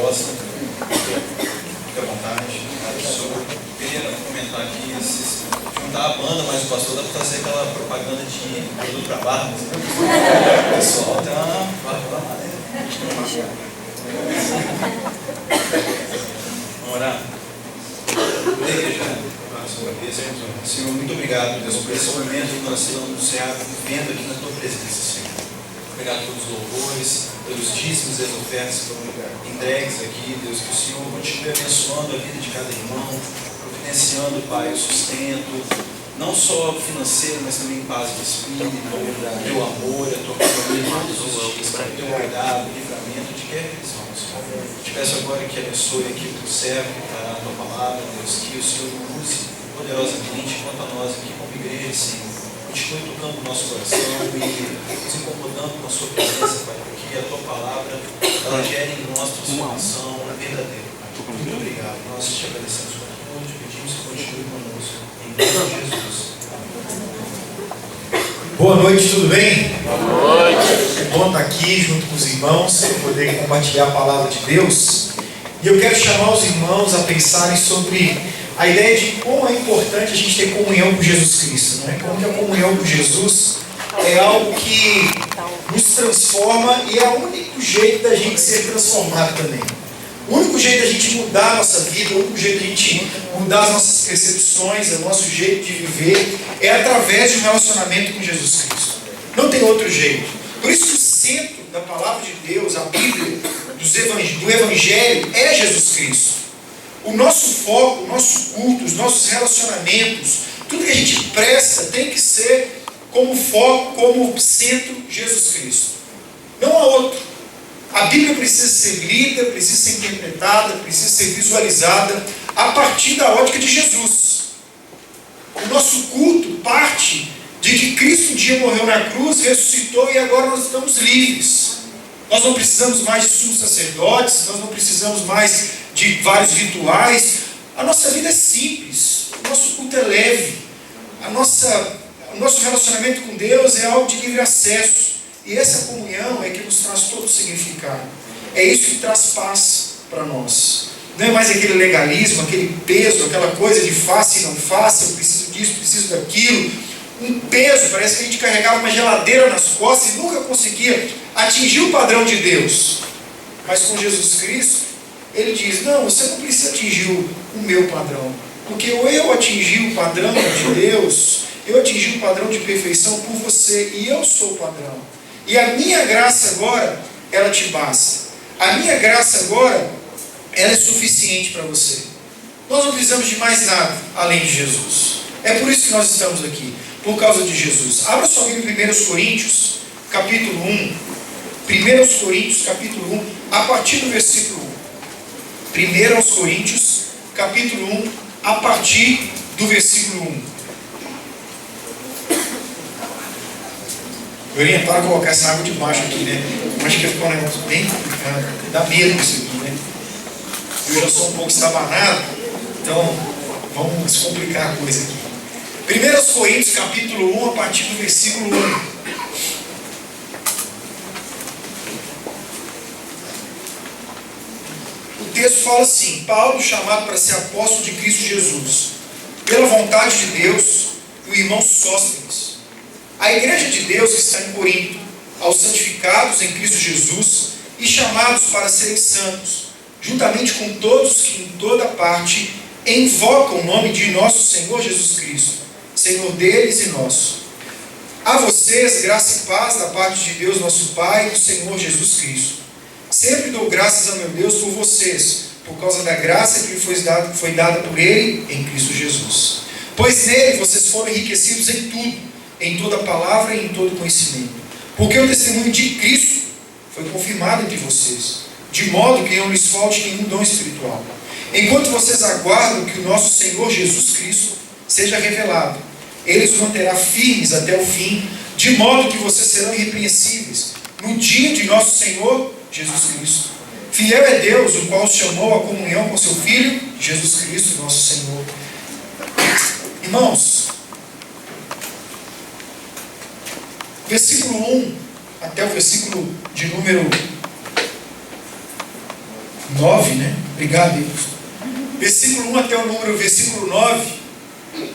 gosta. Fique à vontade. Eu queria comentar aqui, juntar a banda, mas o pastor dá para fazer aquela propaganda de produto para barba. O pessoal tem uma barba maneira. Vamos orar. Igreja, Senhor, muito obrigado, Deus, por esse momento que nós estamos vivendo aqui na Tua presença, Senhor. Obrigado pelos louvores, pelos dízimos e as ofertas que foram entregues aqui, Deus, que o Senhor continue abençoando a vida de cada irmão, providenciando, Pai, o sustento, não só financeiro, mas também paz de espírito, o Teu amor, a Tua companhia todos os dias, para o Teu cuidado, livramento de quer que eles vão, Senhor. Te peço agora que abençoe aqui o Teu servo, para a Tua palavra, Deus, que o Senhor use poderosamente quanto a nós aqui como igreja, Senhor. Continue tocando o nosso coração e nos incomodando com a Sua presença, Pai, porque a Tua palavra, ela gera em nós transformação verdadeira. Muito obrigado. Nós te agradecemos por tudo, te pedimos que continue conosco. Em nome de Jesus. Boa noite, tudo bem? Boa noite. É bom estar aqui junto com os irmãos, poder compartilhar a palavra de Deus. E eu quero chamar os irmãos a pensarem sobre a ideia de como é importante a gente ter comunhão com Jesus Cristo, né? Como que a comunhão com Jesus é algo que nos transforma e é o único jeito da gente ser transformado também. O único jeito da gente mudar a nossa vida, o único jeito da gente mudar as nossas percepções, o nosso jeito de viver, é através de um relacionamento com Jesus Cristo. Não tem outro jeito. Por isso que o centro da palavra de Deus, a Bíblia, do Evangelho, é Jesus Cristo. O nosso foco, o nosso culto, os nossos relacionamentos, tudo que a gente presta tem que ser como foco, como centro, Jesus Cristo. Não há outro. A Bíblia precisa ser lida, precisa ser interpretada, precisa ser visualizada a partir da ótica de Jesus. O nosso culto parte de que Cristo um dia morreu na cruz, ressuscitou e agora nós estamos livres. Nós não precisamos mais de sumos sacerdotes, nós não precisamos mais de vários rituais. A nossa vida é simples, o nosso culto é leve, o nosso relacionamento com Deus é algo de livre acesso. E essa comunhão é que nos traz todo o significado. É isso que traz paz para nós. Não é mais aquele legalismo, aquele peso, aquela coisa de faça e não faça, eu preciso disso, preciso daquilo. Um peso, parece que a gente carregava uma geladeira nas costas e nunca conseguia atingir o padrão de Deus. Mas com Jesus Cristo, Ele diz, não, você não precisa atingir o meu padrão. Porque eu atingi o padrão de Deus, eu atingi o padrão de perfeição por você, e eu sou o padrão. E a minha graça agora, ela te basta. A minha graça agora, ela é suficiente para você. Nós não precisamos de mais nada além de Jesus. É por isso que nós estamos aqui, por causa de Jesus. Abra sua Bíblia em 1 Coríntios, capítulo 1. 1 Coríntios, capítulo 1, a partir do versículo 1. 1 Coríntios, capítulo 1, a partir do versículo 1. Eu ia para colocar essa água debaixo aqui, né? Acho que ficou um negócio bem complicado. Dá medo isso aqui, né? Eu já sou um pouco estabanado, então vamos descomplicar a coisa aqui. 1 Coríntios, capítulo 1, a partir do versículo 1. O texto fala assim: Paulo, chamado para ser apóstolo de Cristo Jesus, pela vontade de Deus, e o irmão Sóstenes, a igreja de Deus que está em Corinto, aos santificados em Cristo Jesus e chamados para serem santos, juntamente com todos que em toda parte invocam o nome de nosso Senhor Jesus Cristo, Senhor deles e nosso. A vocês, graça e paz da parte de Deus nosso Pai e do Senhor Jesus Cristo. Sempre dou graças a meu Deus por vocês, por causa da graça que lhe foi dada por Ele em Cristo Jesus. Pois nele vocês foram enriquecidos em tudo, em toda palavra e em todo conhecimento. Porque o testemunho de Cristo foi confirmado entre vocês, de modo que não lhes falte nenhum dom espiritual. Enquanto vocês aguardam que o nosso Senhor Jesus Cristo seja revelado, Ele os manterá firmes até o fim, de modo que vocês serão irrepreensíveis no dia de nosso Senhor Jesus Cristo. Fiel é Deus, o qual os chamou à comunhão com seu Filho, Jesus Cristo, nosso Senhor. Irmãos, versículo 1 até o versículo de número 9, né? Obrigado, Augusto. Versículo 1 até o versículo 9,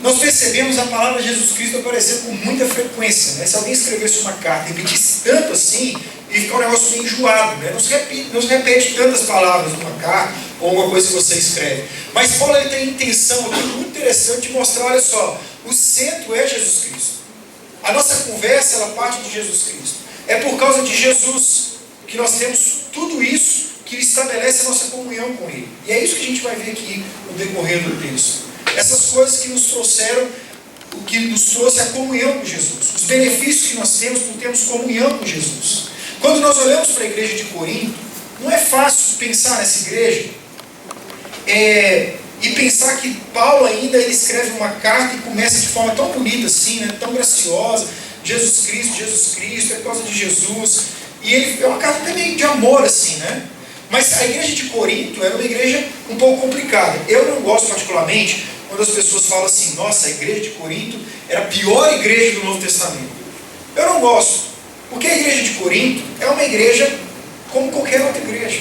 nós percebemos a palavra Jesus Cristo aparecer com muita frequência, né? Se alguém escrevesse uma carta e repetisse tanto assim, ia ficar um negócio meio enjoado, né? Não se repete tantas palavras numa carta ou alguma coisa que você escreve. Mas Paulo ele tem a intenção aqui muito interessante de mostrar, olha só, o centro é Jesus Cristo. A nossa conversa, ela parte de Jesus Cristo. É por causa de Jesus que nós temos tudo isso que estabelece a nossa comunhão com Ele. E é isso que a gente vai ver aqui no decorrer do texto. Essas coisas que nos trouxeram, o que nos trouxe a comunhão com Jesus. Os benefícios que nós temos por termos comunhão com Jesus. Quando nós olhamos para a igreja de Corinto, não é fácil pensar nessa igreja e pensar que Paulo ainda ele escreve uma carta e começa de forma tão bonita assim, né, tão graciosa, Jesus Cristo, é por causa de Jesus. E ele é uma carta até meio de amor assim, né? Mas a igreja de Corinto era uma igreja um pouco complicada. Eu não gosto particularmente quando as pessoas falam assim, nossa, a igreja de Corinto era a pior igreja do Novo Testamento. Eu não gosto, porque a igreja de Corinto é uma igreja como qualquer outra igreja.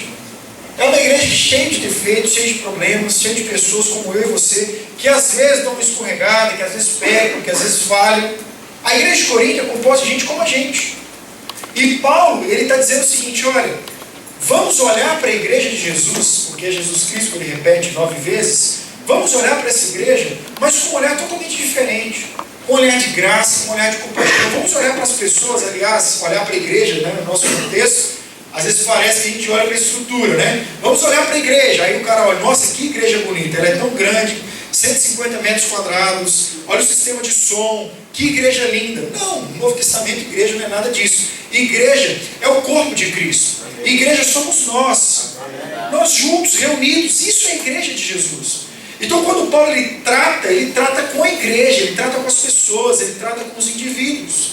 É uma igreja cheia de defeitos, cheia de problemas, cheia de pessoas como eu e você, que às vezes dão uma escorregada, que às vezes pecam, que às vezes falham. A igreja de Corinto é composta de gente como a gente. E Paulo, ele está dizendo o seguinte, olha, vamos olhar para a igreja de Jesus, porque é Jesus Cristo que ele repete 9 vezes, vamos olhar para essa igreja, mas com um olhar totalmente diferente, com um olhar de graça, com um olhar de compaixão. Vamos olhar para as pessoas, aliás, olhar para a igreja, né, no nosso contexto, às vezes parece que a gente olha para a estrutura, né? Vamos olhar para a igreja, aí o cara olha, nossa, que igreja bonita, ela é tão grande, 150 metros quadrados, olha o sistema de som, que igreja linda. Não, no Novo Testamento igreja não é nada disso. Igreja é o corpo de Cristo. Igreja somos nós. Nós juntos, reunidos, isso é a igreja de Jesus. Então quando Paulo ele trata com a igreja, ele trata com as pessoas, ele trata com os indivíduos.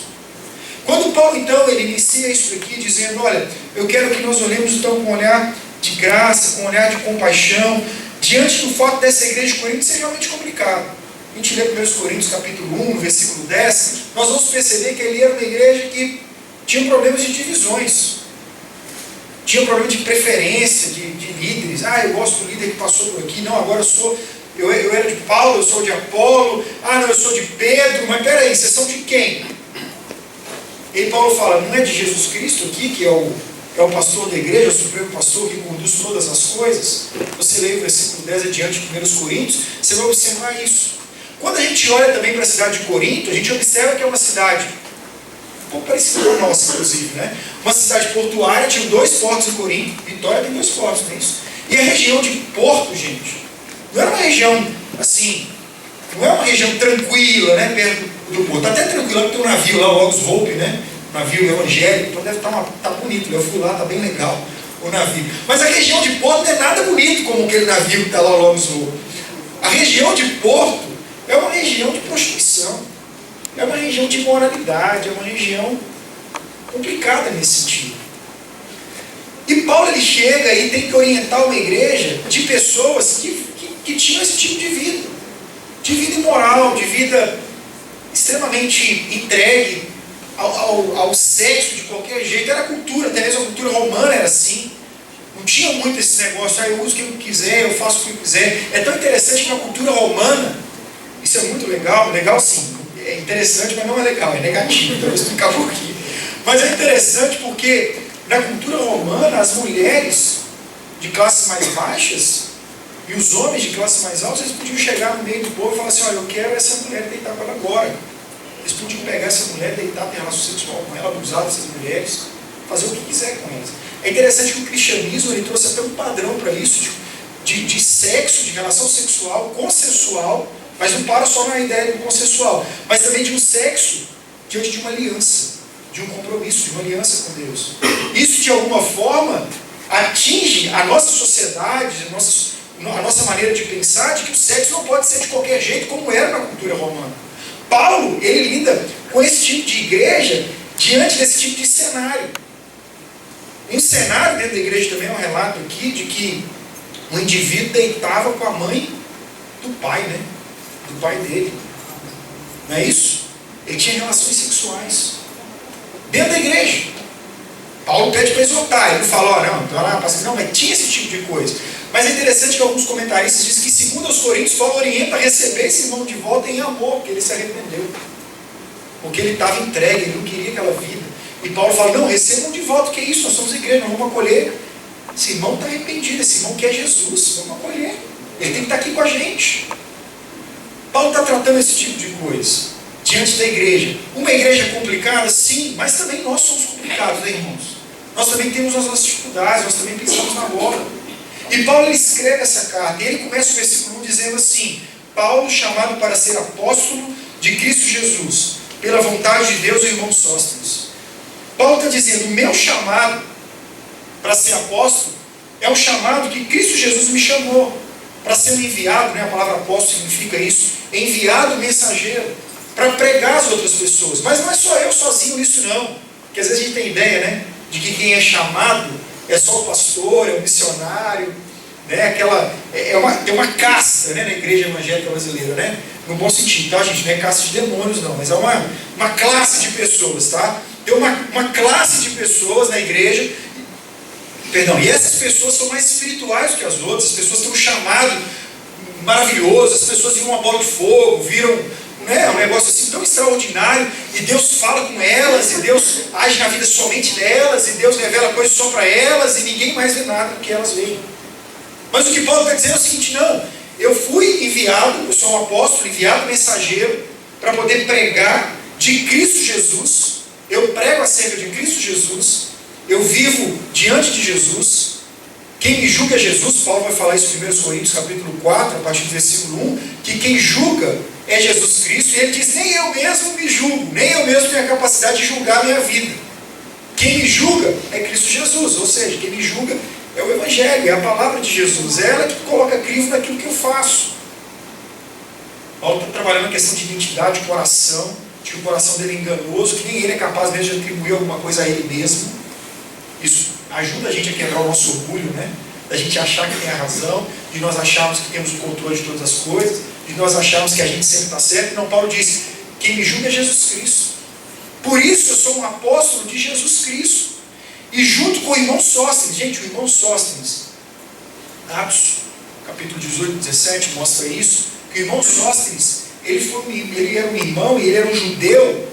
Quando Paulo então ele inicia isso aqui dizendo, olha, eu quero que nós olhemos então com um olhar de graça, com um olhar de compaixão, diante do fato dessa igreja de Corinto ser realmente complicado. A gente lê 1 Coríntios capítulo 1, versículo 10, nós vamos perceber que ele era uma igreja que tinha problemas de divisões. Tinha problema de preferência, de líderes. Ah, eu gosto do líder que passou por aqui. Não, agora eu era de Paulo, eu sou de Apolo. Ah, não, eu sou de Pedro. Mas peraí, vocês são de quem? E Paulo fala, não é de Jesus Cristo aqui, que é o pastor da igreja, o supremo pastor que conduz todas as coisas? Você lê o versículo 10 adiante de 1 Coríntios, você vai observar isso. Quando a gente olha também para a cidade de Corinto, a gente observa que é uma cidade um pouco parecida com a nossa, inclusive, né? Uma cidade portuária, tinha 2 portos em Corinto. Vitória tem 2 portos, não é isso? E a região de Porto, gente, não era uma região assim, não é uma região tranquila, né? Perto do porto. Está até tranquila, porque tem um navio lá, o August Hope, né? Um navio evangélico, então deve estar tá bonito. Eu fui lá, está bem legal o navio. Mas a região de Porto não é nada bonito como aquele navio que está lá, o August Hope. A região de Porto é uma região de prostituição. É uma região de imoralidade, é uma região complicada nesse sentido. E Paulo ele chega e tem que orientar uma igreja de pessoas que tinham esse tipo de vida imoral, de vida extremamente entregue ao sexo de qualquer jeito. Era a cultura, até mesmo a cultura romana era assim. Não tinha muito esse negócio, eu uso o que eu quiser, eu faço o que eu quiser. É tão interessante que na cultura romana, isso é muito legal sim. É interessante, mas não é legal, é negativo, então eu vou explicar por quê. Mas é interessante porque na cultura romana, as mulheres de classes mais baixas e os homens de classes mais altas, eles podiam chegar no meio do povo e falar assim, olha, eu quero essa mulher deitar com ela agora. Eles podiam pegar essa mulher, deitar, ter relação sexual com ela, abusar dessas mulheres, fazer o que quiser com elas. É interessante que o cristianismo ele trouxe até um padrão para isso, de sexo, de relação sexual, consensual, mas não para só na ideia do consensual, mas também de um sexo diante de uma aliança, de um compromisso, de uma aliança com Deus. Isso de alguma forma atinge a nossa sociedade, a nossa maneira de pensar, de que o sexo não pode ser de qualquer jeito como era na cultura romana. Paulo, ele lida com esse tipo de igreja diante desse tipo de cenário. Um cenário dentro da igreja também é um relato aqui de que um indivíduo deitava com a mãe do pai, né? Do pai dele. Não é isso? Ele tinha relações sexuais dentro da igreja. Paulo pede para exortar, ele não fala, não, mas tinha esse tipo de coisa. Mas é interessante que alguns comentaristas dizem que, segundo aos Coríntios, Paulo orienta a receber esse irmão de volta em amor, porque ele se arrependeu. Porque ele estava entregue, ele não queria aquela vida. E Paulo fala, não, recebam de volta, que é isso, nós somos igreja, nós vamos acolher. Esse irmão está arrependido, esse irmão quer Jesus, vamos acolher. Ele tem que estar aqui com a gente. Paulo está tratando esse tipo de coisa diante da igreja. Uma igreja complicada, sim, mas também nós somos complicados, né, irmãos? Nós também temos as nossas dificuldades, nós também pensamos na bola. E Paulo ele escreve essa carta, e ele começa o versículo 1 dizendo assim: Paulo, chamado para ser apóstolo de Cristo Jesus, pela vontade de Deus, o irmão Sóstenes. Paulo está dizendo, o meu chamado para ser apóstolo é o chamado que Cristo Jesus me chamou, para ser um enviado, né? A palavra apóstolo significa isso, enviado mensageiro, para pregar às outras pessoas. Mas não é só eu sozinho nisso não, porque às vezes a gente tem ideia, né, de que quem é chamado é só o pastor, é o missionário, né? Tem uma casta, né, na igreja evangélica brasileira, né? No bom sentido, tá, gente? Não é casta de demônios não, mas é uma classe de pessoas, tá? Tem uma classe de pessoas na igreja, e essas pessoas são mais espirituais do que as outras, as pessoas têm um chamado maravilhoso, as pessoas viram uma bola de fogo, viram, né, um negócio assim tão extraordinário, e Deus fala com elas, e Deus age na vida somente delas, e Deus revela coisas só para elas, e ninguém mais vê nada do que elas veem. Mas o que Paulo está dizendo é o seguinte: não, eu fui enviado, eu sou um apóstolo, enviado mensageiro, para poder pregar de Cristo Jesus. Eu prego acerca de Cristo Jesus, eu vivo diante de Jesus. Quem me julga é Jesus. Paulo vai falar isso em 1 Coríntios capítulo 4, a partir do versículo 1, que quem julga é Jesus Cristo, e ele diz, nem eu mesmo me julgo, nem eu mesmo tenho a capacidade de julgar a minha vida. Quem me julga é Cristo Jesus, ou seja, quem me julga é o Evangelho, é a palavra de Jesus, é ela que coloca crivo naquilo que eu faço. Paulo está trabalhando a questão de identidade, de coração, de que o coração dele é enganoso, que nem ele é capaz mesmo de atribuir alguma coisa a ele mesmo. Isso ajuda a gente a quebrar o nosso orgulho, né? Da gente achar que tem a razão, de nós acharmos que temos o controle de todas as coisas, de nós acharmos que a gente sempre está certo. Não, Paulo diz, quem me julga é Jesus Cristo. Por isso eu sou um apóstolo de Jesus Cristo. E junto com o irmão Sóstenes, gente, o irmão Sóstenes, Atos, capítulo 18, 17, mostra isso, que o irmão Sóstenes, ele era um irmão e ele era um judeu,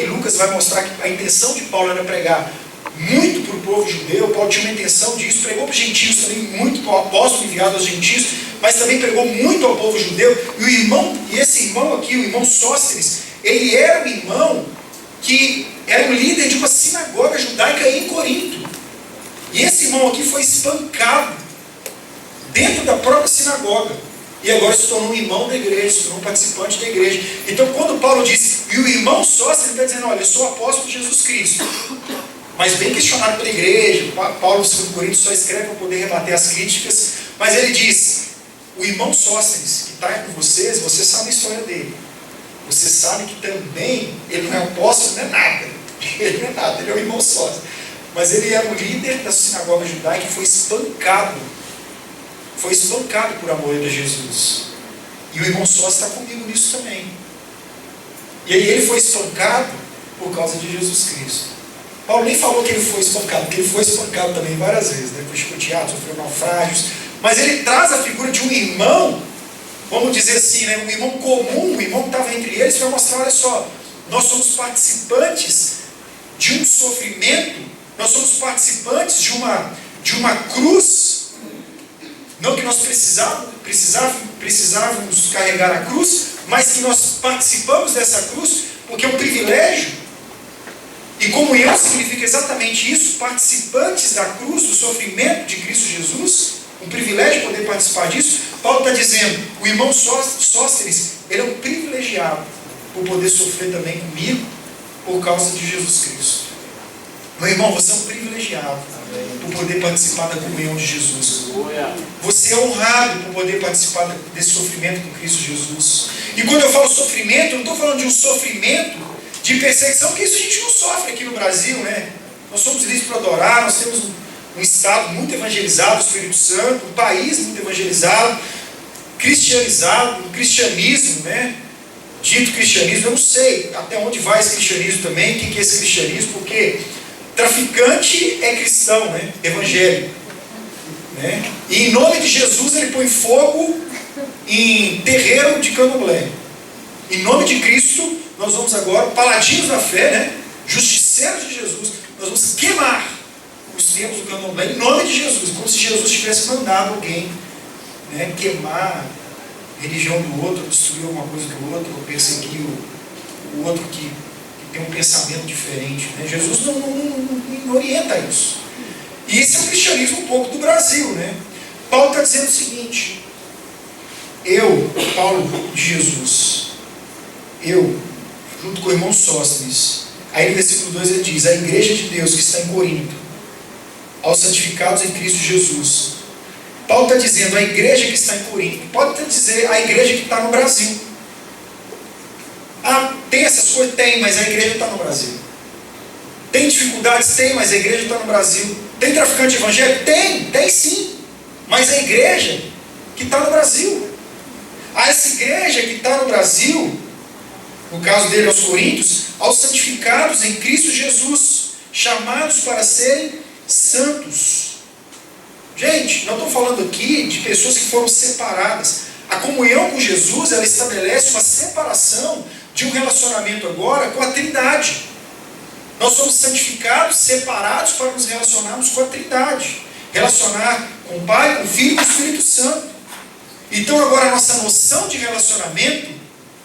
e Lucas vai mostrar que a intenção de Paulo era pregar muito para o povo judeu. Paulo tinha uma intenção disso, pregou para os gentios também, muito para o apóstolo enviado aos gentios, mas também pregou muito ao povo judeu. E esse irmão aqui, o irmão Sóstenes, ele era um irmão que era um líder de uma sinagoga judaica em Corinto. E esse irmão aqui foi espancado dentro da própria sinagoga. E agora se tornou um irmão da igreja, se tornou um participante da igreja. Então quando Paulo diz, e o irmão Sóstenes, ele está dizendo, olha, eu sou apóstolo de Jesus Cristo. Mas bem questionado pela igreja. Paulo, segundo Coríntios, só escreve para poder rebater as críticas. Mas ele diz, o irmão Sóstenes, que está com vocês, você sabe a história dele. Você sabe que também ele não é apóstolo, não é nada. Ele não é nada, ele é o irmão Sóstenes. Mas ele era o líder da sinagoga judaica que foi espancado. Foi espancado por amor de Jesus. E o irmão Sóstenes está comigo nisso também. E aí ele foi espancado por causa de Jesus Cristo. Paulo nem falou que ele foi espancado, porque ele foi espancado também várias vezes, né? Foi chicoteado, sofreu naufrágios. Mas ele traz a figura de um irmão, vamos dizer assim, né? Um irmão comum, um irmão que estava entre eles, para mostrar, olha só, nós somos participantes de um sofrimento, nós somos participantes de uma cruz. Não que nós precisávamos carregar a cruz, mas que nós participamos dessa cruz, porque é um privilégio. E comunhão significa exatamente isso, participantes da cruz, do sofrimento de Cristo Jesus, um privilégio poder participar disso. Paulo está dizendo, o irmão Sóstenes, ele é um privilegiado por poder sofrer também comigo, por causa de Jesus Cristo. Meu irmão, você é um privilegiado por poder participar da comunhão de Jesus. Você é honrado por poder participar desse sofrimento com Cristo Jesus. E quando eu falo sofrimento, eu não estou falando de um sofrimento de perseguição, porque isso a gente não sofre aqui no Brasil, né? Nós somos livres para adorar, nós temos um estado muito evangelizado, o Espírito Santo, um país muito evangelizado, cristianizado, um cristianismo, né? Dito cristianismo, eu não sei até onde vai esse cristianismo também, o que é esse cristianismo, porque Traficante é cristão, né? Evangélico. Né? E em nome de Jesus ele põe fogo em terreiro de candomblé. Em nome de Cristo, nós vamos agora, paladinos da fé, né? Justiceiros de Jesus, nós vamos queimar os templos do candomblé em nome de Jesus, como se Jesus tivesse mandado alguém, né, queimar a religião do outro, destruir alguma coisa do outro, ou perseguir o outro que tem um pensamento diferente. Né? Jesus não orienta isso. E esse é o cristianismo um pouco do Brasil. Né? Paulo está dizendo o seguinte: eu, Paulo de Jesus, eu, junto com o irmão Sóstenes, aí no versículo 2 ele diz: a igreja de Deus que está em Corinto, aos santificados em Cristo Jesus. Paulo está dizendo a igreja que está em Corinto, pode até dizer a igreja que está no Brasil. Ah, tem essas coisas? Tem, mas a igreja está no Brasil. Tem dificuldades? Tem, mas a igreja está no Brasil. Tem traficante evangélico? Tem sim, mas a igreja que está no Brasil. Ah, essa igreja que está no Brasil, no caso dele aos Coríntios, aos santificados em Cristo Jesus, chamados para serem santos. Gente, nós estamos falando aqui de pessoas que foram separadas. A comunhão com Jesus, ela estabelece uma separação de um relacionamento agora com a Trindade. Nós somos santificados, separados para nos relacionarmos com a Trindade. Relacionar com o Pai, com o Filho e com o Espírito Santo. Então agora a nossa noção de relacionamento,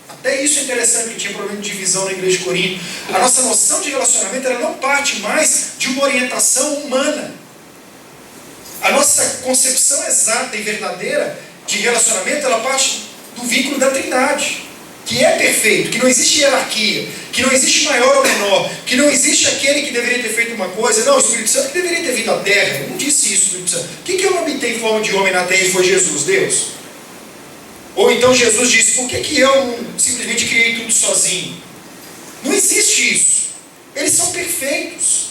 até isso é interessante, que tinha problema de divisão na igreja de Corinto. A nossa noção de relacionamento, ela não parte mais de uma orientação humana. A nossa concepção exata e verdadeira de relacionamento, ela parte do vínculo da Trindade, que é perfeito, que não existe hierarquia, que não existe maior ou menor, que não existe aquele que deveria ter feito uma coisa. Não, o Espírito Santo que deveria ter vindo à terra. Eu não disse isso, Espírito Santo. O que eu não habitei em forma de homem na terra e foi Jesus, Deus? Ou então Jesus disse: por que eu não simplesmente criei tudo sozinho? Não existe isso. Eles são perfeitos.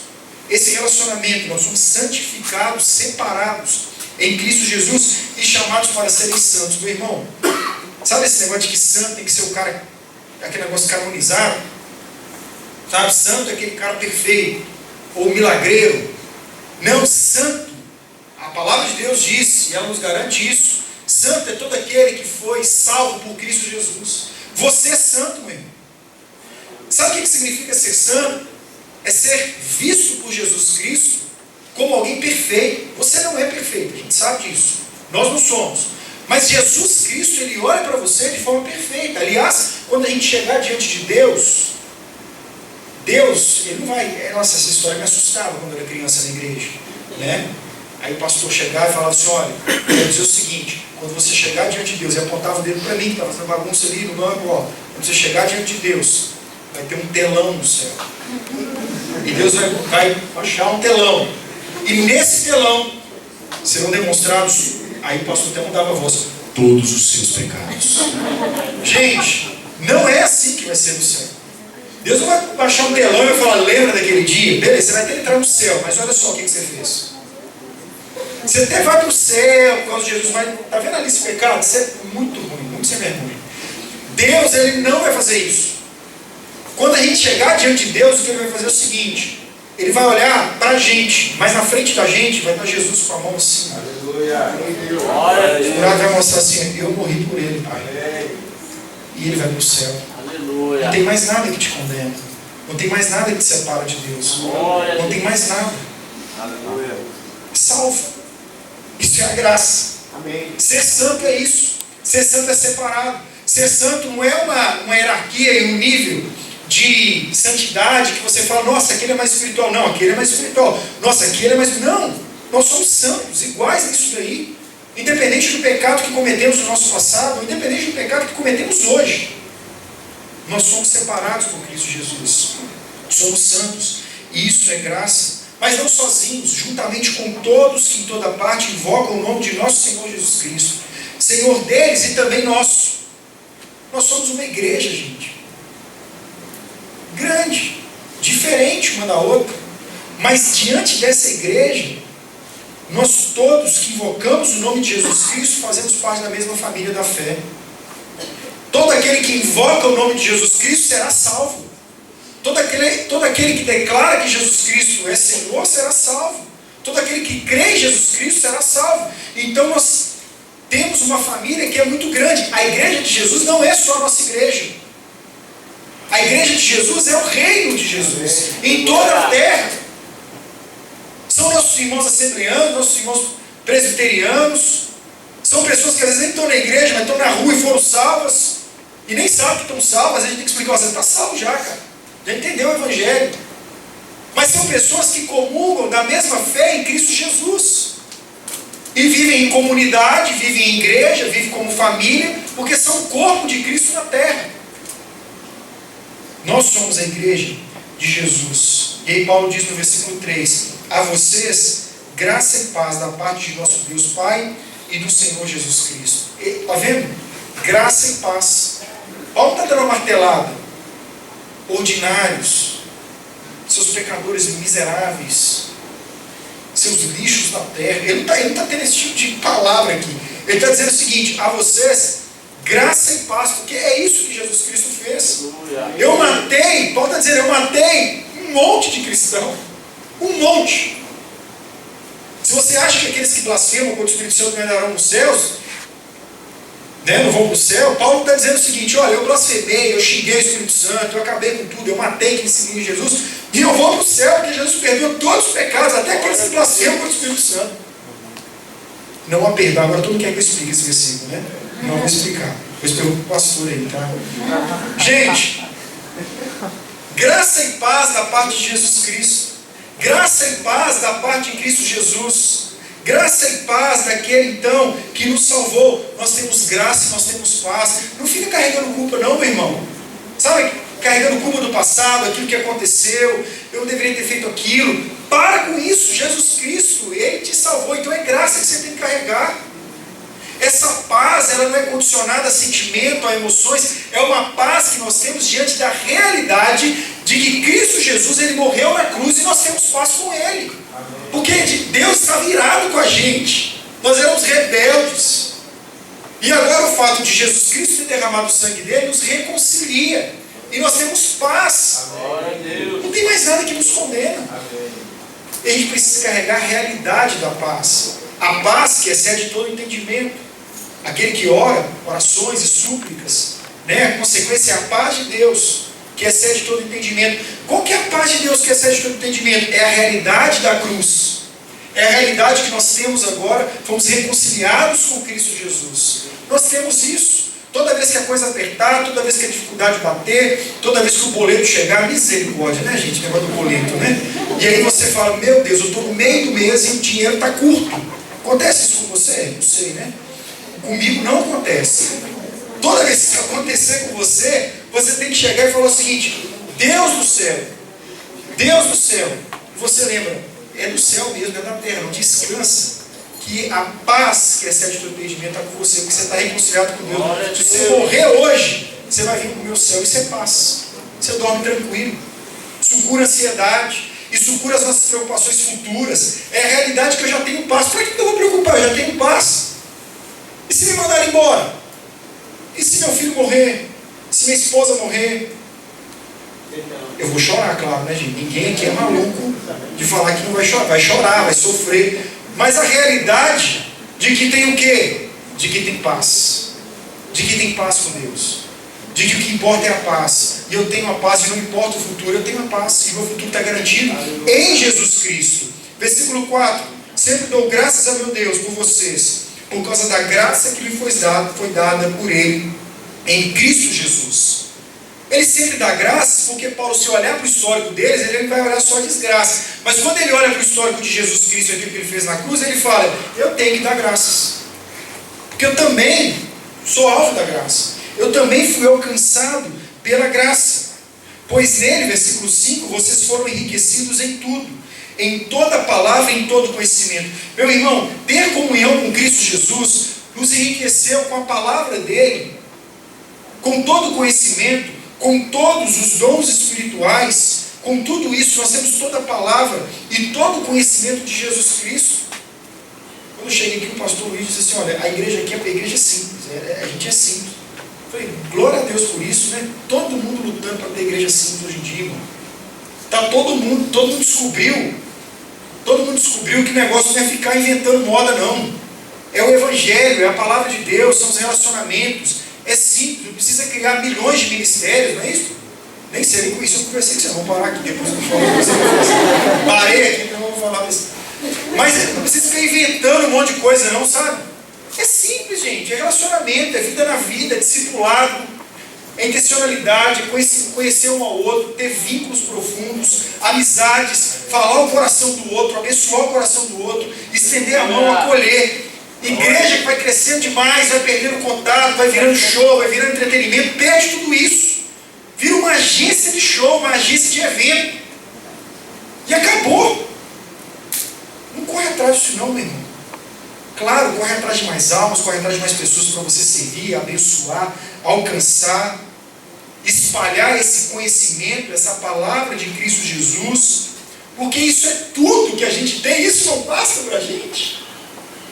Esse relacionamento, nós somos santificados, separados em Cristo Jesus e chamados para serem santos. Meu irmão, sabe esse negócio de que santo tem que ser o cara, aquele negócio canonizado? Sabe, santo é aquele cara perfeito, ou milagreiro. Não, santo, a palavra de Deus diz, e ela nos garante isso: santo é todo aquele que foi salvo por Cristo Jesus. Você é santo, meu irmão. Sabe o que significa ser santo? É ser visto por Jesus Cristo como alguém perfeito. Você não é perfeito, a gente sabe disso. Nós não somos. Mas Jesus Cristo, Ele olha para você de forma perfeita. Aliás, quando a gente chegar diante de Deus, Ele não vai... Nossa, essa história me assustava quando eu era criança na igreja. Né? Aí o pastor chegava e falava assim: olha, eu quero dizer o seguinte, quando você chegar diante de Deus, e apontava o dedo para mim, que estava fazendo bagunça ali no banco, ó, quando você chegar diante de Deus, vai ter um telão no céu. E Deus vai achar um telão. E nesse telão serão demonstrados, aí o pastor até mudava a voz, todos os seus pecados. Gente, não é assim que vai ser no céu. Deus não vai baixar um telão e vai falar: lembra daquele dia? Beleza, você vai ter que entrar no céu, mas olha só o que você fez. Você até vai para o céu, por causa de Jesus, mas está vendo ali esse pecado? Isso é muito ruim, muito sem vergonha. Deus, Ele não vai fazer isso. Quando a gente chegar diante de Deus, o que Ele vai fazer é o seguinte: Ele vai olhar para a gente, mas na frente da gente vai estar Jesus com a mão assim. Aleluia. O jurado vai mostrar assim: eu morri por Ele, Pai. E Ele vai para o céu. Aleluia. Não tem mais nada que te condena. Não tem mais nada que te separa de Deus. Não tem mais nada. Aleluia. Salvo. Isso é a graça. Amém. Ser santo é isso. Ser santo é separado. Ser santo não é uma hierarquia e um nível de santidade que você fala: nossa, aquele é mais espiritual. Não, aquele é mais espiritual. Nossa, aquele é mais... Não, nós somos santos, iguais nisso daí. Independente do pecado que cometemos no nosso passado, independente do pecado que cometemos hoje, nós somos separados por Cristo Jesus. Somos santos. E isso é graça. Mas não sozinhos, juntamente com todos que em toda parte invocam o nome de nosso Senhor Jesus Cristo. Senhor deles e também nosso. Nós somos uma igreja, gente. Grande, diferente uma da outra. Mas diante dessa igreja, nós todos que invocamos o nome de Jesus Cristo fazemos parte da mesma família da fé. Todo aquele que invoca o nome de Jesus Cristo será salvo. Todo aquele que declara que Jesus Cristo é Senhor será salvo. Todo aquele que crê em Jesus Cristo será salvo. Então nós temos uma família que é muito grande. A igreja de Jesus não é só a nossa igreja. A igreja de Jesus é o reino de Jesus em toda a terra. São nossos irmãos assembleanos, nossos irmãos presbiterianos. São pessoas que às vezes nem estão na igreja, mas estão na rua e foram salvas. E nem sabem que estão salvas. A gente tem que explicar, você está salvo já, cara. Já entendeu o evangelho. Mas são pessoas que comungam da mesma fé em Cristo Jesus. E vivem em comunidade, vivem em igreja, vivem como família, porque são o corpo de Cristo na terra. Nós somos a igreja de Jesus. E aí Paulo diz no versículo 3: a vocês, graça e paz da parte de nosso Deus Pai e do Senhor Jesus Cristo. Está vendo? Graça e paz. Paulo está dando uma martelada. Ordinários, seus pecadores miseráveis, seus lixos da terra. Ele não está tendo esse tipo de palavra aqui. Ele está dizendo o seguinte: a vocês, graça e paz, porque é isso que Jesus Cristo fez. Eu matei, Paulo está dizendo, eu matei um monte de cristão. Um monte. Se você acha que aqueles que blasfemam contra o Espírito Santo não entrarão nos céus, não vão para o céu, Paulo está dizendo o seguinte: olha, eu blasfemei, eu xinguei o Espírito Santo, eu acabei com tudo, eu matei quem seguia Jesus, e eu vou para o céu, porque Jesus perdoou todos os pecados, até aqueles que blasfemam contra o Espírito Santo. Não há perdão. Agora todo mundo quer que eu explique esse versículo, né? Não vou explicar. Depois pergunto para o pastor aí, tá? Gente, graça e paz da parte de Jesus Cristo. Graça e paz da parte de Cristo Jesus. Graça e paz daquele então que nos salvou. Nós temos graça e nós temos paz. Não fica carregando culpa não, meu irmão. Sabe, carregando culpa do passado, aquilo que aconteceu, eu deveria ter feito aquilo. Para com isso. Jesus Cristo, Ele te salvou. Então é graça que você tem que carregar. Essa paz, ela não é condicionada a sentimento, a emoções. É uma paz que nós temos diante da realidade de que Cristo Jesus, Ele morreu na cruz e nós temos paz com Ele. Porque Deus estava irado com a gente. Nós éramos rebeldes. E agora o fato de Jesus Cristo ter derramado o sangue dele nos reconcilia. E nós temos paz. Não tem mais nada que nos condena. E a gente precisa carregar a realidade da paz. A paz que excede todo entendimento. Aquele que ora, orações e súplicas, a consequência é a paz de Deus, que excede todo entendimento. Qual que é a paz de Deus que excede todo entendimento? É a realidade da cruz. É a realidade que nós temos agora. Fomos reconciliados com Cristo Jesus. Nós temos isso. Toda vez que a coisa apertar, toda vez que a dificuldade bater, toda vez que o boleto chegar, misericórdia, né, gente? O negócio do boleto, né? E aí você fala: meu Deus, eu estou no meio do mês e o dinheiro está curto. Acontece isso com você? Não sei, né? Comigo não acontece. Toda vez que isso acontecer com você, você tem que chegar e falar o seguinte: Deus do céu, você lembra, é do céu mesmo, é da terra, não descansa, que a paz que excede o teu entendimento está com você, porque você está reconciliado com Deus. Se você morrer hoje, você vai vir para o meu céu, isso é paz. Você dorme tranquilo, isso cura a ansiedade, isso cura as nossas preocupações futuras. É a realidade que eu já tenho paz. Para que eu vou preocupar? Eu já tenho paz. E se me mandarem embora? E se meu filho morrer? Se minha esposa morrer? Eu vou chorar, claro, né, gente? Ninguém aqui é maluco de falar que não vai chorar. Vai chorar, vai sofrer. Mas a realidade de que tem o quê? De que tem paz. De que tem paz com Deus. De que o que importa é a paz. E eu tenho a paz e não importa o futuro. Eu tenho a paz e meu futuro está garantido em Jesus Cristo. Versículo 4. Sempre dou graças a meu Deus por vocês, por causa da graça que lhe foi dada por Ele em Cristo Jesus. Ele sempre dá graças, porque Paulo, se olhar para o histórico deles, ele vai olhar só desgraça. Mas quando ele olha para o histórico de Jesus Cristo e aquilo que ele fez na cruz, ele fala: eu tenho que dar graças. Porque eu também sou alvo da graça. Eu também fui alcançado pela graça. Pois nele, versículo 5, vocês foram enriquecidos em tudo, em toda palavra e em todo conhecimento. Meu irmão, ter comunhão com Cristo Jesus nos enriqueceu com a palavra dele, com todo conhecimento, com todos os dons espirituais. Com tudo isso, nós temos toda a palavra e todo o conhecimento de Jesus Cristo. Quando eu cheguei aqui, o pastor Luiz disse assim: olha, a igreja aqui é uma igreja simples, a gente é simples. Falei, glória a Deus por isso, né? Todo mundo lutando para ter igreja simples hoje em dia, irmão. Todo mundo descobriu. Todo mundo descobriu que o negócio não é ficar inventando moda, não. É o Evangelho, é a palavra de Deus, são os relacionamentos. É simples, não precisa criar milhões de ministérios, não é isso? Nem sei, nem com isso eu conversei com vocês. Vamos parar aqui depois eu falo com vocês. Parei aqui, então eu vou falar isso. Mas não precisa ficar inventando um monte de coisa, não, sabe? É simples, gente. É relacionamento, é vida na vida, é discipulado, é intencionalidade, é conhecer um ao outro, ter vínculos profundos, amizades, falar o coração do outro, abençoar o coração do outro, estender a mão, acolher. Igreja que vai crescendo demais, vai perdendo contato, vai virando show, vai virando entretenimento, perde tudo isso. Vira uma agência de show, uma agência de evento. E acabou. Não corre atrás disso não, meu irmão. Claro, corre atrás de mais almas, corre atrás de mais pessoas para você servir, abençoar, alcançar, espalhar esse conhecimento, essa palavra de Cristo Jesus, porque isso é tudo que a gente tem, isso não basta para a gente.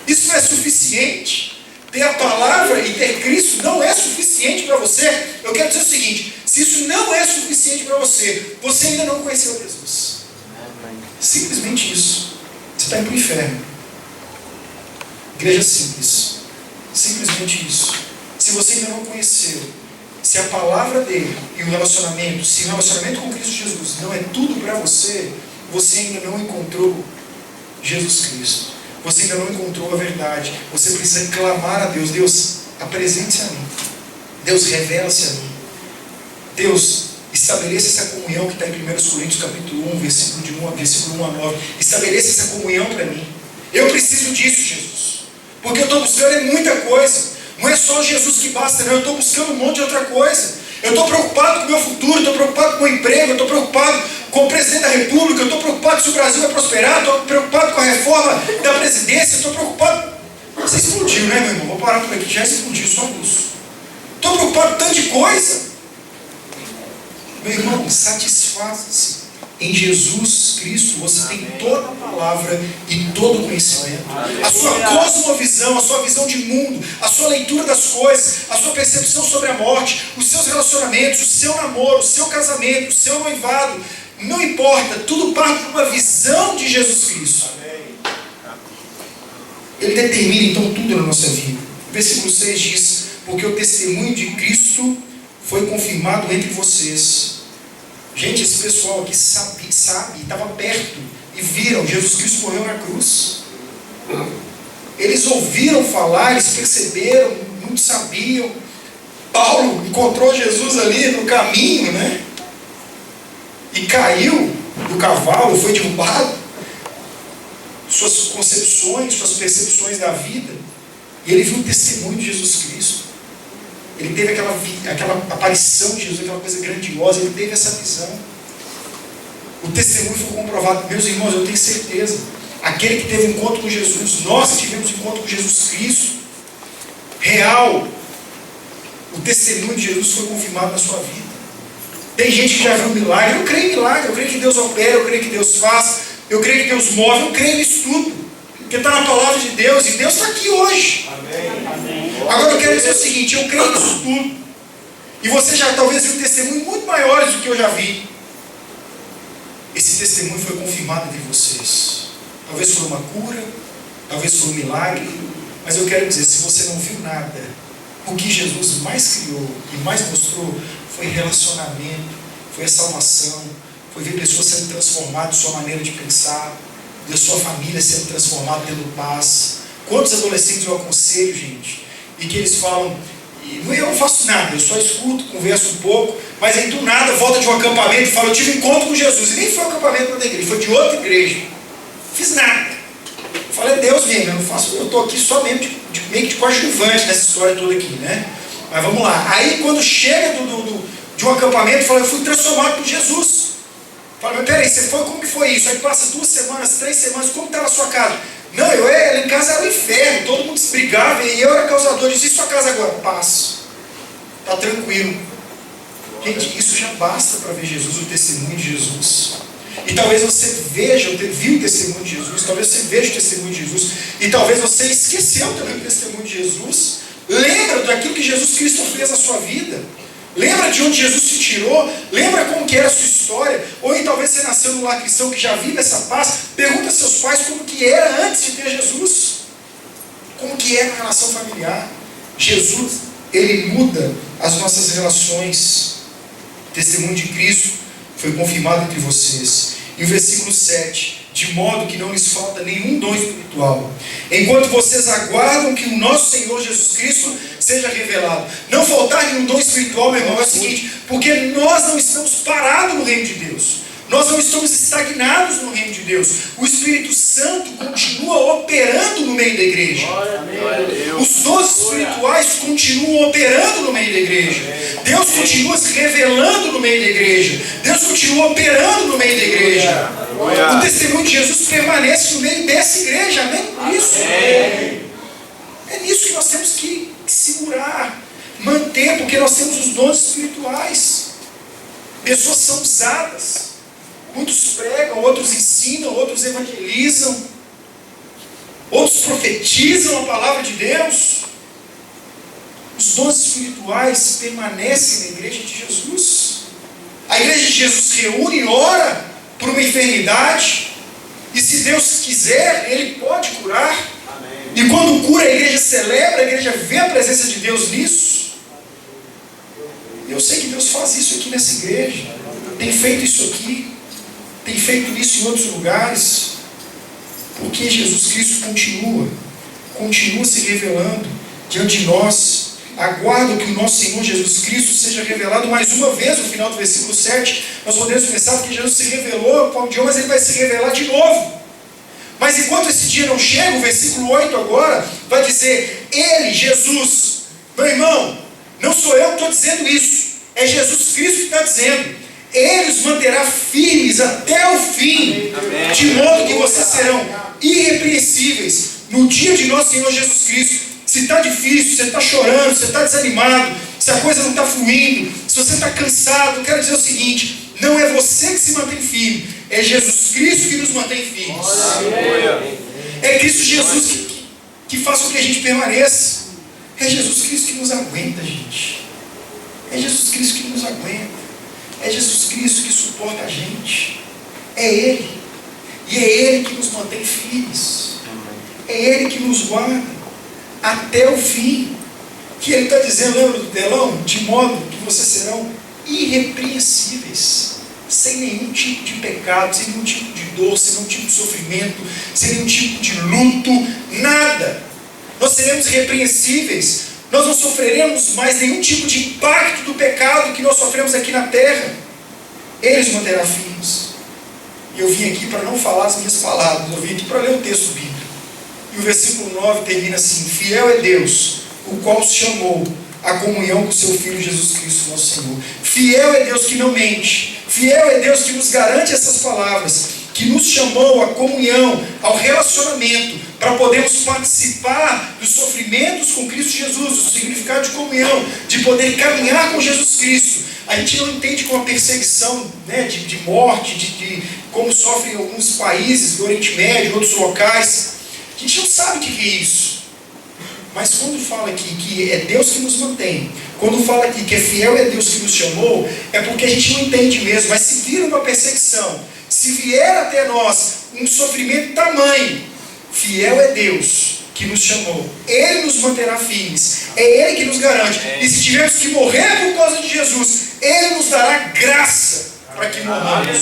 Isso não é suficiente. Ter a palavra e ter Cristo não é suficiente para você. Eu quero dizer o seguinte, se isso não é suficiente para você, você ainda não conheceu Jesus. Simplesmente isso. Você está indo para o inferno. Igreja simples. Simplesmente isso. Se você ainda não conheceu, se a palavra dele e o relacionamento, se o relacionamento com Cristo Jesus não é tudo para você, você ainda não encontrou Jesus Cristo. Você ainda não encontrou a verdade. Você precisa clamar a Deus. Deus, apresente-se a mim. Deus, revela-se a mim. Deus, estabeleça essa comunhão que está em 1 Coríntios capítulo 1, versículo 1 a 9. Estabeleça essa comunhão para mim. Eu preciso disso, Jesus. Porque eu estou buscando muita coisa. Não é só Jesus que basta, não. Eu estou buscando um monte de outra coisa. Eu estou preocupado com o meu futuro, estou preocupado com o meu emprego, eu estou preocupado com o presidente da República, eu estou preocupado se o Brasil vai prosperar, estou preocupado com a reforma da presidência, estou preocupado... Você explodiu, né, meu irmão? Vou parar por aqui, já explodiu, só isso. Estou preocupado com tanta coisa. Meu irmão, satisfaça-se. Em Jesus Cristo você tem toda a palavra e todo o conhecimento. A sua cosmovisão, a sua visão de mundo, a sua leitura das coisas, a sua percepção sobre a morte, os seus relacionamentos, o seu namoro, o seu casamento, o seu noivado, não importa, tudo parte de uma visão de Jesus Cristo. Ele determina então tudo na nossa vida. O versículo 6 diz: porque o testemunho de Cristo foi confirmado entre vocês. Gente, esse pessoal aqui sabe, estava perto e viram, Jesus Cristo morreu na cruz. Eles ouviram falar, eles perceberam, muitos sabiam. Paulo encontrou Jesus ali no caminho, né? E caiu do cavalo, foi derrubado. Suas concepções, suas percepções da vida. E ele viu o testemunho de Jesus Cristo. Ele teve aquela aparição de Jesus, aquela coisa grandiosa, ele teve essa visão. O testemunho foi comprovado. Meus irmãos, eu tenho certeza, aquele que teve um encontro com Jesus, nós que tivemos um encontro com Jesus Cristo, real, o testemunho de Jesus foi confirmado na sua vida. Tem gente que já viu milagre. Eu creio em milagre, eu creio que Deus opera, eu creio que Deus faz, eu creio que Deus move, eu creio nisso tudo. Porque está na palavra de Deus, e Deus está aqui hoje. Amém. Agora eu quero dizer o seguinte, eu creio nisso tudo. E você já talvez viu testemunhos muito maiores do que eu já vi. Esse testemunho foi confirmado entre vocês. Talvez foi uma cura, talvez foi um milagre. Mas eu quero dizer, se você não viu nada, o que Jesus mais criou e mais mostrou foi relacionamento, foi a salvação, foi ver pessoas sendo transformadas em sua maneira de pensar, da sua família sendo transformada, tendo paz. Quantos adolescentes eu aconselho, gente, e que eles falam, eu não faço nada, eu só escuto, converso um pouco, mas aí do nada volta de um acampamento e fala, eu tive um encontro com Jesus, e nem foi um acampamento da igreja, foi de outra igreja, fiz nada. Eu falei, é Deus mesmo, eu estou aqui só mesmo meio que de coadjuvante nessa história toda aqui, né? Mas vamos lá. Aí quando chega de um acampamento, fala, eu fui transformado por Jesus. Fala, mas peraí, você foi, como que foi isso? Aí passa 2 semanas, 3 semanas, como estava a sua casa? Não, lá em casa era o inferno, todo mundo se brigava e eu era causador disso. E sua casa agora? Paz. Está tranquilo. Gente, isso já basta para ver Jesus, o testemunho de Jesus. E talvez você viu o testemunho de Jesus, talvez você veja o testemunho de Jesus, e talvez você esqueceu também o testemunho de Jesus, Lembra daquilo que Jesus Cristo fez na sua vida. Lembra de onde Jesus te tirou. Lembra como que era a sua história. Ou talvez você nasceu num lar cristão que já vive essa paz. Pergunta a seus pais como que era antes de ter Jesus. Como que era a relação familiar. Jesus, ele muda as nossas relações. O testemunho de Cristo foi confirmado entre vocês. E o versículo 7. De modo que não lhes falta nenhum dom espiritual, enquanto vocês aguardam que o nosso Senhor Jesus Cristo seja revelado. Não faltar nenhum dom espiritual, meu irmão, é o seguinte, porque nós não estamos parados no reino de Deus. Nós não estamos estagnados no reino de Deus. O Espírito Santo continua operando no meio da igreja. Os dons espirituais continuam operando no meio da igreja. Deus continua se revelando no meio da igreja. Deus continua operando no meio da igreja. O testemunho de Jesus permanece no meio dessa igreja. Amém? Isso. É nisso que nós temos que segurar, manter, porque nós temos os dons espirituais. Pessoas são usadas. Muitos pregam, outros ensinam, outros evangelizam, outros profetizam a palavra de Deus. Os dons espirituais permanecem na igreja de Jesus. A igreja de Jesus reúne e ora por uma enfermidade, e se Deus quiser, Ele pode curar. Amém. E quando cura, a igreja celebra, a igreja vê a presença de Deus nisso. E eu sei que Deus faz isso aqui nessa igreja, tem feito isso aqui, tem feito isso em outros lugares, porque Jesus Cristo continua se revelando diante de nós. Aguardo que o nosso Senhor Jesus Cristo seja revelado mais uma vez. No final do versículo 7, nós podemos pensar que Jesus se revelou, mas Ele vai se revelar de novo. Mas enquanto esse dia não chega, o versículo 8 agora vai dizer: Ele, Jesus, meu irmão, não sou eu que estou dizendo isso, é Jesus Cristo que está dizendo. Ele os manterá firmes até o fim, amém, de modo que vocês serão irrepreensíveis no dia de nosso Senhor Jesus Cristo. Se está difícil, você está chorando, você está desanimado, se a coisa não está fluindo, se você está cansado, eu quero dizer o seguinte: não é você que se mantém firme, é Jesus Cristo que nos mantém firmes. É Cristo Jesus que faz com que a gente permaneça. É Jesus Cristo que nos aguenta, gente. É Jesus Cristo que nos aguenta. É Jesus Cristo que suporta a gente. É Ele. E é Ele que nos mantém firmes. É Ele que nos guarda até o fim. Que Ele está dizendo, lembra do telão? De modo que vocês serão irrepreensíveis, sem nenhum tipo de pecado, sem nenhum tipo de dor, sem nenhum tipo de sofrimento, sem nenhum tipo de luto, nada. Nós seremos irrepreensíveis. Nós não sofreremos mais nenhum tipo de impacto do pecado que nós sofremos aqui na terra. Ele os manterá firmes. E eu vim aqui para não falar as minhas palavras, eu vim aqui para ler o texto bíblico. E o versículo 9 termina assim: fiel é Deus, o qual os chamou à comunhão com seu Filho Jesus Cristo, nosso Senhor. Fiel é Deus que não mente. Fiel é Deus que nos garante essas palavras, que nos chamou à comunhão, ao relacionamento, para podermos participar dos sofrimentos com Cristo Jesus, o significado de comunhão, de poder caminhar com Jesus Cristo. A gente não entende como a perseguição, né, de morte, de como sofrem alguns países do Oriente Médio, outros locais. A gente não sabe o que é isso. Mas quando fala aqui que é Deus que nos mantém, quando fala aqui que é fiel é Deus que nos chamou, é porque a gente não entende mesmo. Mas se vir uma perseguição, se vier até nós um sofrimento tamanho, fiel é Deus que nos chamou. Ele nos manterá firmes. É Ele que nos garante. E se tivermos que morrer por causa de Jesus, Ele nos dará graça para que morramos.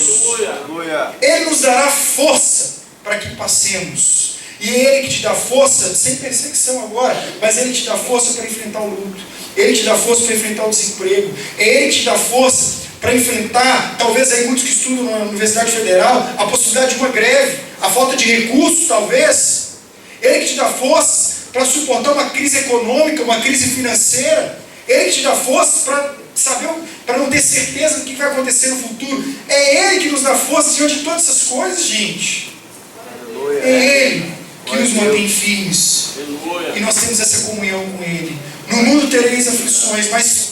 Ele nos dará força para que passemos. E é Ele que te dá força, sem perseguição agora, mas Ele te dá força para enfrentar o luto. Ele te dá força para enfrentar o desemprego. É Ele que te dá força para enfrentar, talvez aí muitos que estudam na Universidade Federal, a possibilidade de uma greve, a falta de recursos, talvez. Ele que te dá força para suportar uma crise econômica, uma crise financeira. Ele que te dá força para saber, para não ter certeza do que vai acontecer no futuro. É Ele que nos dá força diante de todas essas coisas, gente. É Ele que nos mantém firmes. E nós temos essa comunhão com Ele. No mundo tereis aflições, mas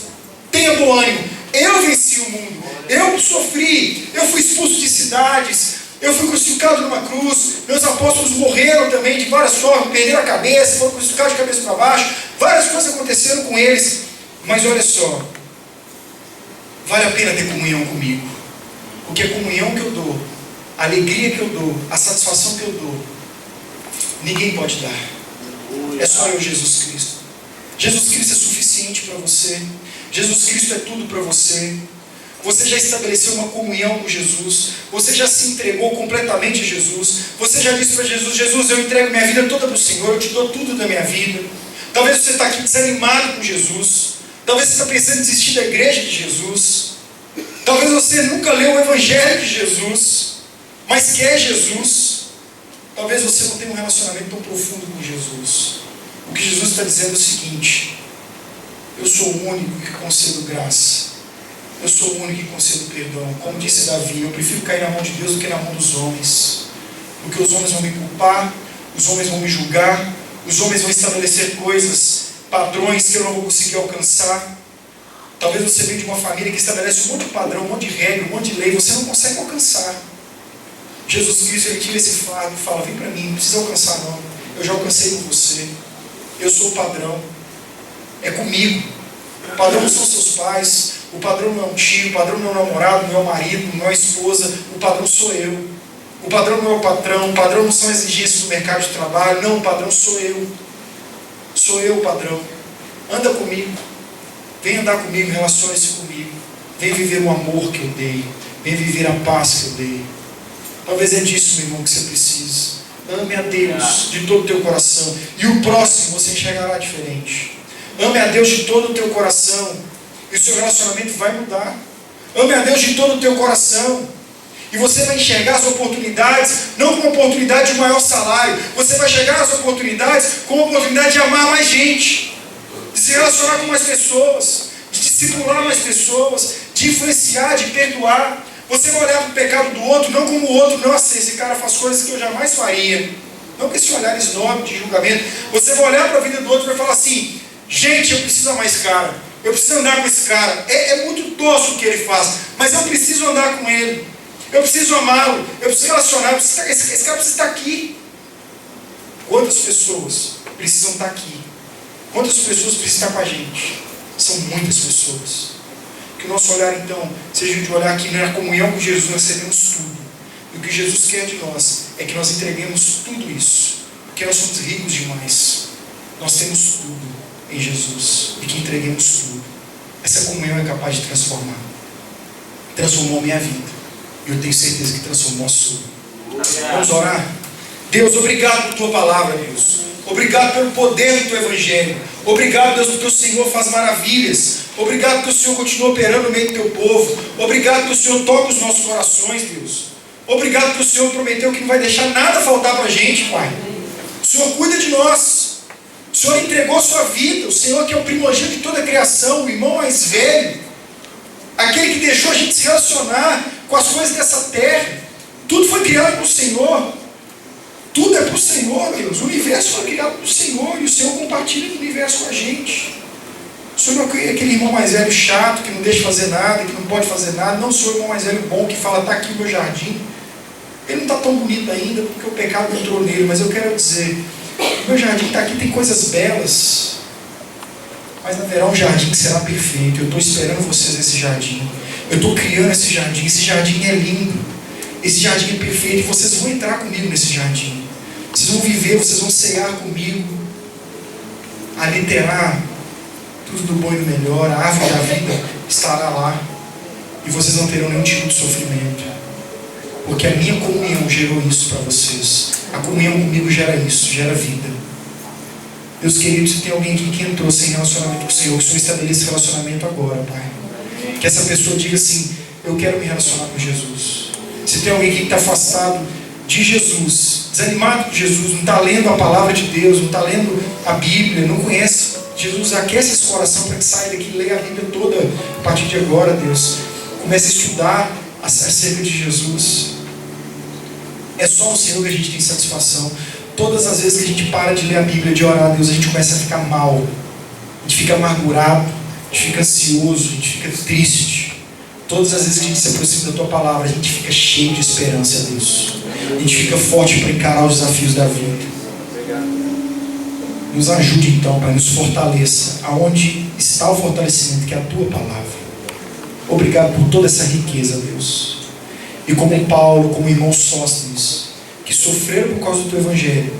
tenha bom ânimo. Eu venci o mundo. Eu sofri. Eu fui expulso de cidades. Eu fui crucificado numa cruz, meus apóstolos morreram também de várias formas, perderam a cabeça, foram crucificados de cabeça para baixo, várias coisas aconteceram com eles, mas olha só, vale a pena ter comunhão comigo, porque a comunhão que eu dou, a alegria que eu dou, a satisfação que eu dou, ninguém pode dar, é só eu, Jesus Cristo. Jesus Cristo é suficiente para você, Jesus Cristo é tudo para você. Você já estabeleceu uma comunhão com Jesus, você já se entregou completamente a Jesus, você já disse para Jesus: Jesus, eu entrego minha vida toda para o Senhor, eu te dou tudo da minha vida. Talvez você está aqui desanimado com Jesus, talvez você está pensando em desistir da igreja de Jesus, talvez você nunca leu o Evangelho de Jesus, mas quer Jesus. Talvez você não tenha um relacionamento tão profundo com Jesus. O que Jesus está dizendo é o seguinte: eu sou o único que concedo graça, eu sou o único que concedo perdão. Como disse Davi, eu prefiro cair na mão de Deus do que na mão dos homens, porque os homens vão me culpar, os homens vão me julgar, os homens vão estabelecer coisas, padrões que eu não vou conseguir alcançar. Talvez você venha de uma família que estabelece um monte de padrão, um monte de regra, um monte de lei, você não consegue alcançar. Jesus Cristo, ele tira esse fardo e fala: vem para mim, não precisa alcançar não, eu já alcancei com você, eu sou o padrão, é comigo. O padrão não são seus pais, o padrão não é um tio, o padrão não é o namorado, não é o marido, não é a esposa, o padrão sou eu. O padrão não é o patrão, o padrão não são as exigências do mercado de trabalho, não, o padrão sou eu. Sou eu o padrão. Anda comigo, vem andar comigo, relacione-se comigo, vem viver o amor que eu dei, vem viver a paz que eu dei. Talvez é disso, meu irmão, que você precisa. Ame a Deus de todo o teu coração, e o próximo você enxergará diferente. Ame a Deus de todo o teu coração, e o seu relacionamento vai mudar. Ame a Deus de todo o teu coração, e você vai enxergar as oportunidades não como oportunidade de maior salário, você vai enxergar as oportunidades como oportunidade de amar mais gente, de se relacionar com mais pessoas, de discipular mais pessoas, de influenciar, de perdoar. Você vai olhar para o pecado do outro não como o outro: nossa, esse cara faz coisas que eu jamais faria, não com esse olhar esnobe de julgamento. Você vai olhar para a vida do outro e vai falar assim: gente, eu preciso amar esse cara, eu preciso andar com esse cara, é muito tosco o que ele faz, mas eu preciso andar com ele, eu preciso amá-lo, eu preciso relacionar, esse cara precisa estar aqui. Quantas pessoas precisam estar aqui? Quantas pessoas precisam estar com a gente? São muitas pessoas. Que o nosso olhar então seja de olhar que na comunhão com Jesus nós recebemos tudo, e o que Jesus quer de nós é que nós entreguemos tudo isso, porque nós somos ricos demais, nós temos tudo em Jesus, e que entreguemos tudo. Essa comunhão é capaz de transformar. Transformou minha vida, e eu tenho certeza que transformou a sua. Vamos orar? Deus, obrigado por tua palavra, Deus. Obrigado pelo poder do teu evangelho. Obrigado, Deus, porque o Senhor faz maravilhas. Obrigado que o Senhor continua operando no meio do teu povo. Obrigado que o Senhor toca os nossos corações, Deus. Obrigado que o Senhor prometeu que não vai deixar nada faltar para a gente, Pai. O Senhor cuida de nós. O Senhor entregou a sua vida. O Senhor que é o primogênito de toda a criação, o irmão mais velho, aquele que deixou a gente se relacionar com as coisas dessa terra. Tudo foi criado pelo Senhor. Tudo é para o Senhor, Deus. O universo foi criado pelo Senhor, e o Senhor compartilha o universo com a gente. O Senhor não é aquele irmão mais velho chato, que não deixa fazer nada, que não pode fazer nada. Não sou o irmão mais velho bom, que fala: está aqui o meu jardim. Ele não está tão bonito ainda, porque o pecado entrou nele. Mas eu quero dizer, o meu jardim está aqui, tem coisas belas, mas haverá um jardim que será perfeito. Eu estou esperando vocês nesse jardim. Eu estou criando esse jardim. Esse jardim é lindo, esse jardim é perfeito, e vocês vão entrar comigo nesse jardim. Vocês vão viver, vocês vão cear comigo. Ali terá tudo do bom e do melhor, a árvore da vida estará lá, e vocês não terão nenhum tipo de sofrimento, porque a minha comunhão gerou isso para vocês. A comunhão comigo gera isso, gera vida. Deus querido, se tem alguém aqui que entrou sem relacionamento com o Senhor, que o Senhor estabeleça relacionamento agora, Pai. Que essa pessoa diga assim: eu quero me relacionar com Jesus. Se tem alguém aqui que está afastado de Jesus, desanimado com Jesus, não está lendo a palavra de Deus, não está lendo a Bíblia, não conhece Jesus, aquece esse coração para que saia daqui e leia a Bíblia toda a partir de agora, Deus. Comece a estudar acerca de Jesus. É só no Senhor que a gente tem satisfação. Todas as vezes que a gente para de ler a Bíblia, de orar a Deus, a gente começa a ficar mal, a gente fica amargurado, a gente fica ansioso, a gente fica triste. Todas as vezes que a gente se aproxima da Tua palavra, a gente fica cheio de esperança, Deus. A gente fica forte para encarar os desafios da vida. Nos ajude então, Pai, nos fortaleça. Aonde está o fortalecimento, que é a Tua palavra. Obrigado por toda essa riqueza, Deus. E como Paulo, como o irmão Sóstenes, que sofreram por causa do Teu Evangelho,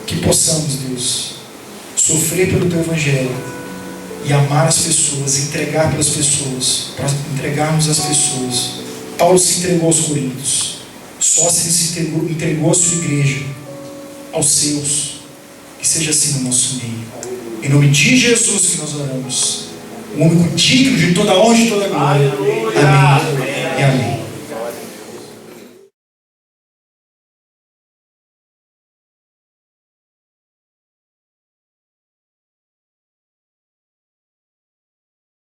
que possamos, Deus, sofrer pelo Teu Evangelho e amar as pessoas, entregar pelas pessoas, para entregarmos às pessoas. Paulo se entregou aos Coríntios, Sóstenes se entregou à sua igreja, aos seus. Que seja assim no nosso meio. Em nome de Jesus que nós oramos, o único digno de toda honra e toda glória. Amém e amém.